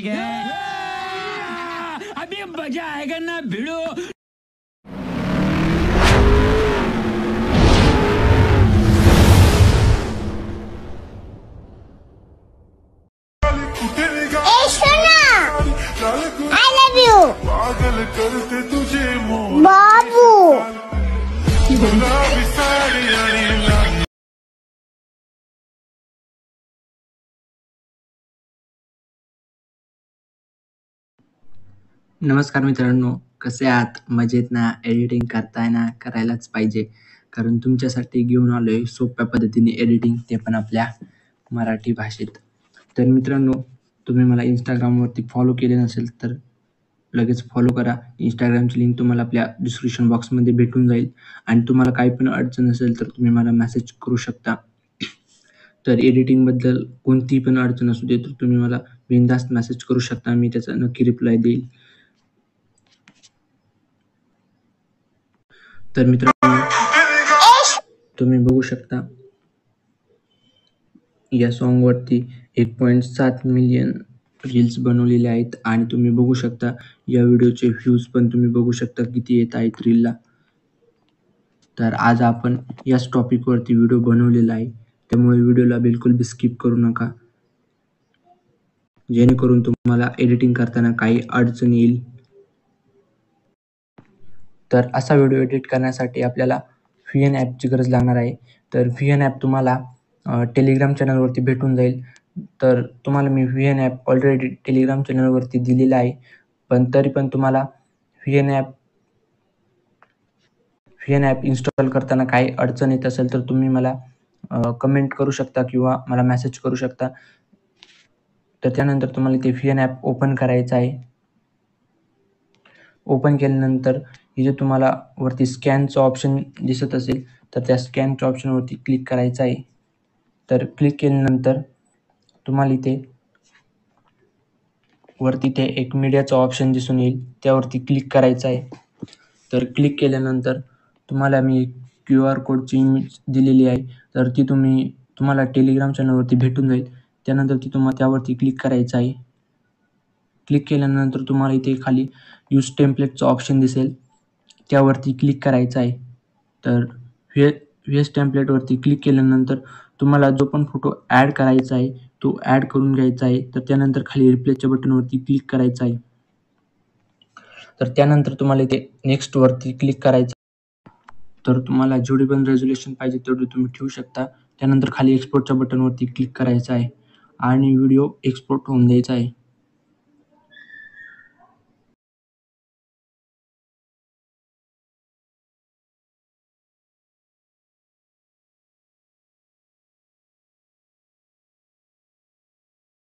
अभी मजा आएगा ना भिड़ो। I love you, बाबू। नमस्कार मित्रांनो, कसे आहात? मजेत ना? एडिटिंग करताय ना? करायलाच पाहिजे, कारण तुमच्यासाठी घेऊन आलोय सोप्या पद्धतीने एडिटिंग, ते पण आपल्या मराठी भाषेत. तर मित्रांनो, तुम्ही मला इंस्टाग्रामवरती फॉलो केले नसेल तर लगेच फॉलो करा. इंस्टाग्रामची लिंक तुम्हाला आपल्या डिस्क्रिप्शन बॉक्समध्ये भेटून जाईल. आणि तुम्हाला काही पण अडचण असेल तर तुम्ही मला मेसेज करू शकता. तर एडिटिंगबद्दल कोणतीही पण अडचण असू दे तर तुम्ही मला बिनधास्त मेसेज करू शकता. मी त्याचा नक्की रिप्लाय देईल. तर मित्रांनो, तुम्ही बघू शकता या सॉन्गवरती 1.7 मिलियन रील्स बनवलेले आहेत. आणि तुम्ही बघू शकता या व्हिडिओचे व्ह्यूज पण तुम्ही बघू शकता किती येत आहेत रीलला. तर आज आपण याच टॉपिकवरती व्हिडिओ बनवलेला आहे, त्यामुळे व्हिडिओला बिलकुल बी स्किप करू नका, जेणेकरून तुम्हाला एडिटिंग करताना काही अडचण येईल. तर असा व्हिडिओ एडिट करण्यासाठी आपल्याला VN ॲपची गरज लागणार आहे. तर VN ॲप तुम्हाला टेलिग्राम चॅनलवरती भेटून जाईल. तर तुम्हाला मी VN ॲप ऑलरेडी टेलिग्राम चॅनलवरती दिलेला आहे, पण तरी पण तुम्हाला VN ॲप इन्स्टॉल करताना काही अडचण येत असेल तर तुम्ही मला कमेंट करू शकता किंवा मला मेसेज करू शकता. तर त्यानंतर तुम्हाला ते VN ॲप ओपन करायचं आहे. ओपन केल्यानंतर इथे तुम्हाला वरती स्कॅनचं ऑप्शन दिसत असेल तर त्या स्कॅनच्या ऑप्शनवरती क्लिक करायचं आहे. तर क्लिक केल्यानंतर तुम्हाला इथे वरती ते एक मीडियाचं ऑप्शन दिसून येईल, त्यावरती क्लिक करायचं आहे. तर क्लिक केल्यानंतर तुम्हाला मी QR कोडची इमेज दिलेली आहे, तर ती तुम्हाला टेलिग्राम चॅनलवरती भेटून जाईल. त्यानंतर त्यावरती क्लिक करायचं आहे. क्लिक केल्यानंतर तुम्हाला इथे खाली यूज टेम्पलेटचं ऑप्शन दिसेल, त्यावरती क्लिक करायचं आहे. तर व्हीएस टेम्पलेटवरती क्लिक केल्यानंतर तुम्हाला जो पण फोटो ॲड करायचा आहे तो ॲड करून घ्यायचा आहे. तर त्यानंतर खाली रिप्लेसच्या बटनवरती क्लिक करायचं आहे. तर त्यानंतर तुम्हाला इथे नेक्स्टवरती क्लिक करायचं. तर तुम्हाला जेवढी पण रेझोल्युशन पाहिजे तेवढी तुम्ही ठेवू शकता. त्यानंतर खाली एक्सपोर्टच्या बटनवरती क्लिक करायचं आहे आणि व्हिडिओ एक्सपोर्ट होऊन द्यायचा आहे.